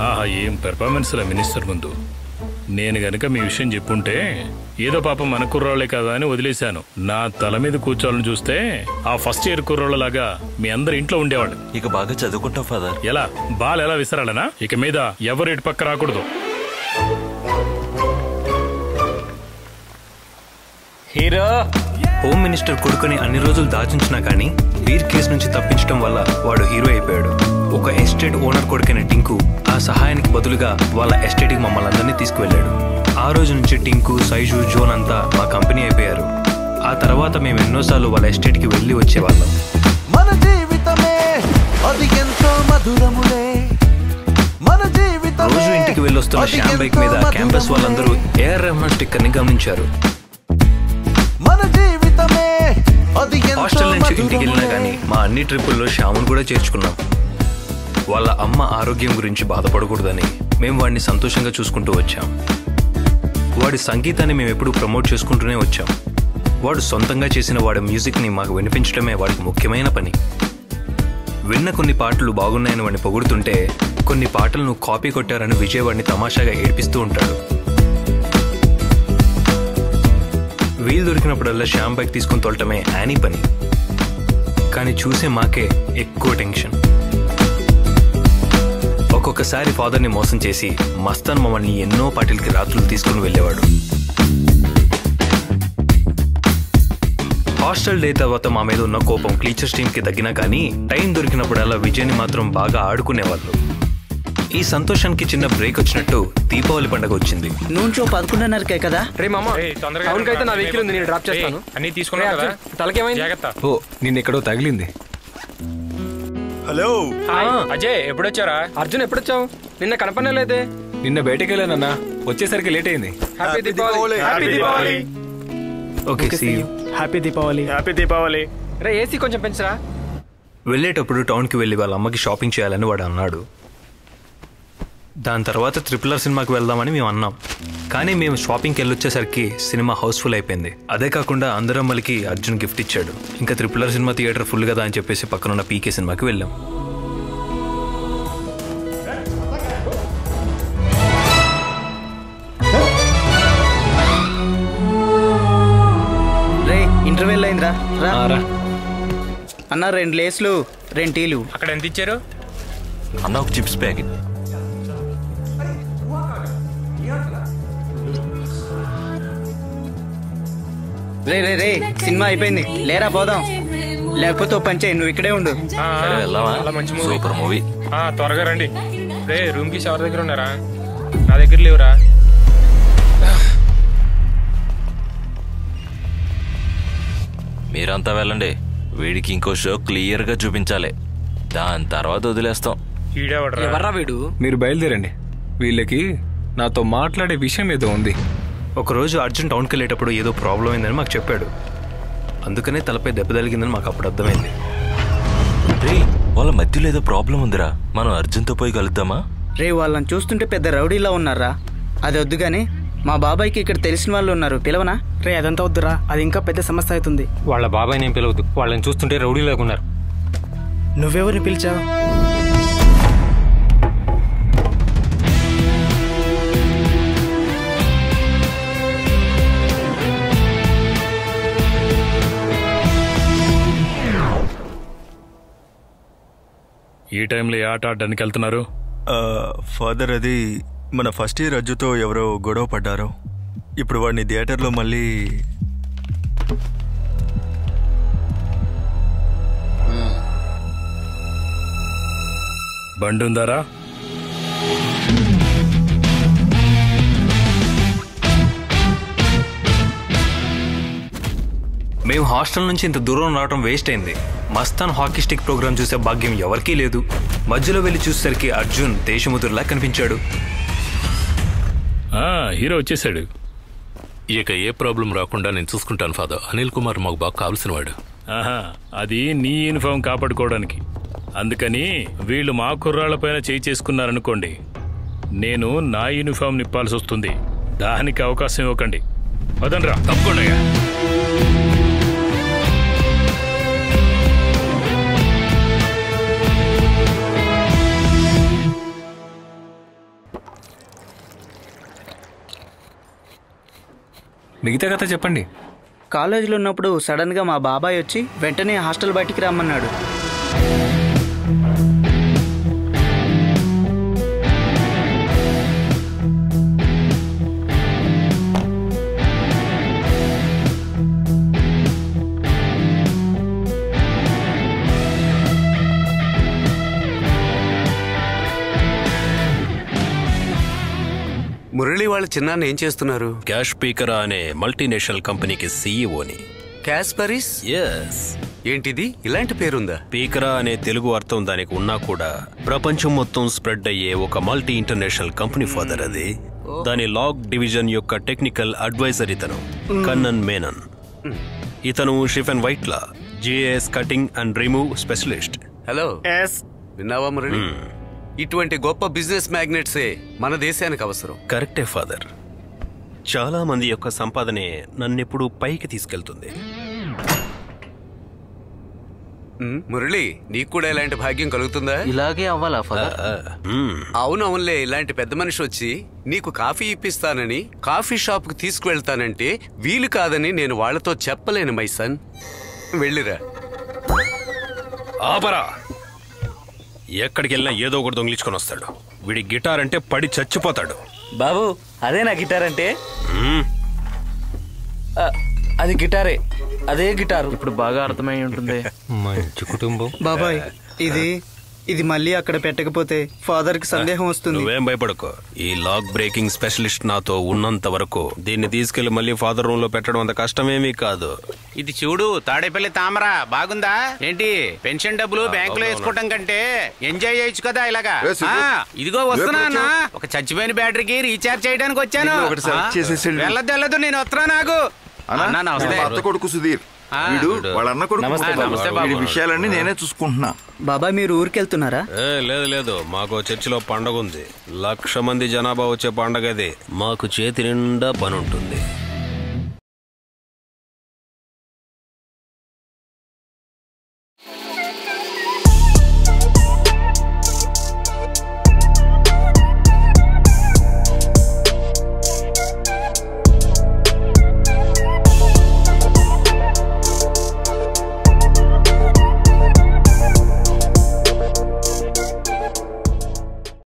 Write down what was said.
ఆహా, ఏం పెర్ఫార్మెన్స్ రా మినిస్టర్ ముందు. నేను గనక మీ విషయం చెప్పుంటే ఏదో పాపం మన కుర్రోళ్లే కదా అని వదిలేశాను. నా తల మీద కూర్చోవాలని చూస్తే ఆ ఫస్ట్ ఇయర్ కుర్రోళ్ళలాగా మీ అందరు ఇంట్లో ఉండేవాళ్ళు. ఇక బాగా చదువుకుంటాం ఫాదర్. ఎలా బాల్ ఎలా విసరాలనా? ఇక మీద ఎవరు ఇటు పక్క రాకూడదు. హీరో హోమ్ మినిస్టర్ కొడుకుని అన్ని రోజులు దాచుంచినా కానీ వీర్ కేసు నుంచి తప్పించడం వల్ల వాడు హీరో అయిపోయాడు. ఒక ఎస్టేట్ ఓనర్ కొడుకైన టింకు ఆ సహాయానికి బదులుగా వాళ్ళ ఎస్టేట్కి మమ్మల్ని అందరినీ తీసుకువెళ్ళాడు. ఆ రోజు నుంచి టింకు, సైజు, జోన్ అంతా మా కంపెనీ అయిపోయారు. ఆ తర్వాత మేము ఎన్నోసార్లు వాళ్ళ ఎస్టేట్కి వెళ్ళి వచ్చేవాళ్ళం. మన జీవితమే అది ఎంతో మధురములే. మన జీవితం రోజు ఇంటికి వెళ్ళొస్తున్న శ్యామ్ బైక్ మీద క్యాంపస్ వాళ్ళందరూ ఏఆర్ రెహమాన్ స్టిక్కర్ని గమనించారు. మన జీవితమే అది హాస్టల్ నుంచి ఇంటికి వెళ్ళినా కానీ మా అన్ని ట్రిప్పుల్లో శ్యామును కూడా చేర్చుకున్నాం. వాళ్ళ అమ్మ ఆరోగ్యం గురించి బాధపడకూడదని మేము వాడిని సంతోషంగా చూసుకుంటూ వచ్చాం. వాడి సంగీతాన్ని మేము ఎప్పుడూ ప్రమోట్ చేసుకుంటూనే వచ్చాం. వాడు సొంతంగా చేసిన వాడి మ్యూజిక్ని మాకు వినిపించడమే వాడికి ముఖ్యమైన పని. విన్న కొన్ని పాటలు బాగున్నాయని వాడిని పొగుడుతుంటే కొన్ని పాటలను కాపీ కొట్టారని విజయ్ వాడిని తమాషాగా ఏడిపిస్తూ ఉంటాడు. వీలు దొరికినప్పుడల్లా శ్యామ్ బైక్ తీసుకుని తోలటమే యానీ పని. కానీ చూసే మాకే ఎక్కువ టెన్షన్. ఒక్కొక్కసారి ఫాదర్ని మోసం చేసి మస్తాన్ మమ్మల్ని ఎన్నో పార్టీలకి రాత్రులు తీసుకుని వెళ్ళేవాడు. హాస్టల్ డే తర్వాత మా మీద ఉన్న కోపం టీచర్స్ టీంకి తగ్గినా కానీ టైం దొరికినప్పుడల్లా విజయ్ని మాత్రం బాగా ఆడుకునేవాళ్ళు. ఈ సంతోషానికి చిన్న బ్రేక్ వచ్చినట్టు దీపావళి పండుగ వచ్చింది. నూనె షో 11:30కే కదా. రే మామ, టౌన్కైతే నా వెహికల్ ఉంది, నేను డ్రాప్ చేస్తాను. అన్ని తీసుకున్నా కదా, తలకేమైంది? జాగ్రత్త. ఓ, నిన్నెక్కడో తగిలింది. హలో అజయ్, ఎప్పుడొచ్చారా? అర్జున్ ఎప్పుడొచ్చావు? నిన్న కనపడలేదే. నిన్న బయటకు వెళ్ళానన్నా, వచ్చేసరికి లేట్ అయింది. Happy Deepavali. Happy Deepavali. Okay, see you. Happy Deepavali. Happy Deepavali. రే ఏసీ కొంచెం పెంచరా. వెళ్ళేటప్పుడు టౌన్కి వెళ్ళి వాళ్ళ అమ్మకి షాపింగ్ చేయాలని వాడు అన్నాడు. దాని తర్వాత RRR సినిమాకి వెళ్దామని మేము అన్నాం. కానీ మేము షాపింగ్కి వెళ్ళొచ్చేసరికి సినిమా హౌస్ఫుల్ అయిపోయింది. అదే కాకుండా అందరమ్మలకి అర్జున్ గిఫ్ట్ ఇచ్చాడు. ఇంకా RRR సినిమా థియేటర్ ఫుల్ కదా అని చెప్పేసి పక్కనున్న పీకే సినిమాకి వెళ్ళాం. రే ఇంటర్వెల్ అయిందిరా. రా అన్న, 2 లేస్లు 2 టీలు. అక్కడ ఎంత ఇచ్చారు అన్న? ఒక చిప్స్ ప్యాకెట్. రే రే రే సినిమా అయిపోయింది, లేరా పోదాం. లేకపోతే ఓ పంచే, నువ్వు ఇక్కడే ఉండు. మంచి మూవీ, సూపర్ మూవీ. త్వరగా రండి. రే రూమ్ కి ఎవరి దగ్గర ఉన్నారా? నా దగ్గర లేవురా. మీరంతా వెళ్ళండి. వీడికి ఇంకో షో క్లియర్ గా చూపించాలి. దాని తర్వాత వదిలేస్తాం. ఎవర్రా వీడు? మీరు బయలుదేరండి. వీళ్ళకి నాతో మాట్లాడే విషయం ఏదో ఉంది. ఒకరోజు అర్జున్ టౌన్కి వెళ్ళేటప్పుడు ఏదో ప్రాబ్లం అయిందని మాకు చెప్పాడు. అందుకనే తలపై దెబ్బ తగిలిందని మాకు అప్పుడు అర్థమైంది. రే, వాళ్ళ మధ్యలో ఏదో ప్రాబ్లం ఉందిరా. మనం అర్జున్తో పోయి కలుద్దామా? రే వాళ్ళని చూస్తుంటే పెద్ద రౌడీలా ఉన్నారా. అది వద్దు గాని మా బాబాయ్కి ఇక్కడ తెలిసిన వాళ్ళు ఉన్నారు, పిలవనా? రే అదంతా వద్దురా, అది ఇంకా పెద్ద సమస్య అవుతుంది. వాళ్ళ బాబాయ్ నేను పిలవద్దు, వాళ్ళని చూస్తుంటే రౌడీ లాగున్నారు. నువ్వెవరిని పిలిచావు? ఈ టైంలో ఏ ఆట ఆడడానికి వెళ్తున్నారు? ఫాదర్, అది మన ఫస్ట్ ఇయర్ అజ్జుతో ఎవరో గొడవ పడ్డారు. ఇప్పుడు వాడిని థియేటర్లో మళ్ళీ బండి ఉందారా? మేము హాస్టల్ నుంచి ఇంత దూరం రావడం వేస్ట్ అయింది. మస్తాన్ హాకీ స్టిక్ ప్రోగ్రామ్ చూసే భాగ్యం ఎవరికీ లేదు. మధ్యలో వెళ్ళి చూసేసరికి అర్జున్ దేశముద్రులా కనిపించాడు. హీరో వచ్చేసాడు. ఇక ఏ ప్రాబ్లం రాకుండా నేను చూసుకుంటాను ఫాదర్. అనిల్ కుమార్ మాకు బాగా కావాల్సిన వాడు. అది నీ యూనిఫామ్ కాపాడుకోవడానికి. అందుకని వీళ్ళు మా కుర్రాళ్లపైన చేయి చేసుకున్నారనుకోండి, నేను నా యూనిఫామ్ నిప్పాల్సి వస్తుంది. దానికి అవకాశం ఇవ్వకండి. వదనరా, తప్పకుండా. మిగతా కథ చెప్పండి. కాలేజీలో ఉన్నప్పుడు సడన్గా మా బాబాయ్ వచ్చి వెంటనే హాస్టల్ బయటికి రమ్మన్నాడు. మురళి వాళ్ళ చిన్నాన్న ఏం చేస్తున్నారు? క్యాష్ స్పీకర్ అనే మల్టీనేషనల్ కంపెనీకి సీఈఓని. క్యాస్పరిస్? ఎస్. ఏంటిది ఇలాంటి పేరుందా? పీకరా అనే తెలుగు అర్థం దానికి ఉన్నా కూడా ప్రపంచం మొత్తం స్ప్రెడ్ అయ్యే ఒక మల్టీ ఇంటర్నేషనల్ కంపెనీ ఫాదర్ అది. దాని లాగ్ డివిజన్ యొక్క టెక్నికల్ అడ్వైజర్ ఇతను కన్నన్ మేనన్. ఇతను షిఫెన్ వైట్లా జిఎస్ cutting and remove specialist. Hello, విన్నావా మురళి? ఇటువంటి గొప్ప బిజినెస్ మ్యాగ్నెట్సే మన దేశానికి అవసరం. కరెక్టే ఫాదర్. చాలా మంది యొక్క సంపాదనే నన్నెప్పుడు పైకి తీసుకెళ్తుంది. మురళి, నీకు కూడా ఇలాంటి భాగ్యం కలుగుతుందా? ఇలాగే అవ్వాలా ఫాదర్? అవునవునులే. ఇలాంటి పెద్ద మనిషి వచ్చి నీకు కాఫీ ఇప్పిస్తానని కాఫీ షాప్ కు తీసుకువెళ్తానంటే వీలు కాదని నేను వాళ్లతో చెప్పలేను మై సన్. వెళ్ళిరా. ఆపరా. ఎక్కడికి వెళ్ళినా ఏదో ఒకటి దొంగిలించుకొని వస్తాడు. వీడి గిటార్ అంటే పడి చచ్చిపోతాడు. బాబు, అదే నా గిటార్ అంటే? అది గిటారే, అదే గిటారు. ఇప్పుడు బాగా అర్థమై ఉంటుంది. మంచి కుటుంబం. బాబాయ్, ఇది మళ్ళీ అక్కడ పెట్టకపోతే ఫాదర్ కి సందేహం వస్తుంది. నువ్వేం భయపడకో. ఈ లాక్ బ్రేకింగ్ స్పెషలిస్ట్ నాతో ఉన్నంత వరకు దీన్ని తీసుకెళ్లి మళ్ళీ ఫాదర్ రూమ్ లో పెట్టడం అంత కష్టమేమీ కాదు. ఇది చూడు, తాడేపల్లి తామర బాగుందా ఏంటి? పెన్షన్ డబ్బులు బ్యాంకులో వేసుకోవడం కంటే ఎంజాయ్ చేయొచ్చు కదా ఇలాగా. ఇదిగో వస్తున్నా అన్న, ఒక చచ్చిపోయిన బ్యాటరీకి రీఛార్జ్ చేయడానికి వచ్చాను. వెళ్ళదు, నేను వస్తున్నా. నాకు అత్త కొడుకు సుధీర్, వీడు వాళ్ళ అన్న కొడుకు. విషయాలన్నీ నేనే చూసుకుంటున్నా. బాబాయ్, మీరు ఊరికెళ్తున్నారా? లేదు, మాకు చర్చిలో పండగ ఉంది. 1,00,000 మంది జనాభా వచ్చే పండగ అది. మాకు చేతి నిండా పని ఉంటుంది.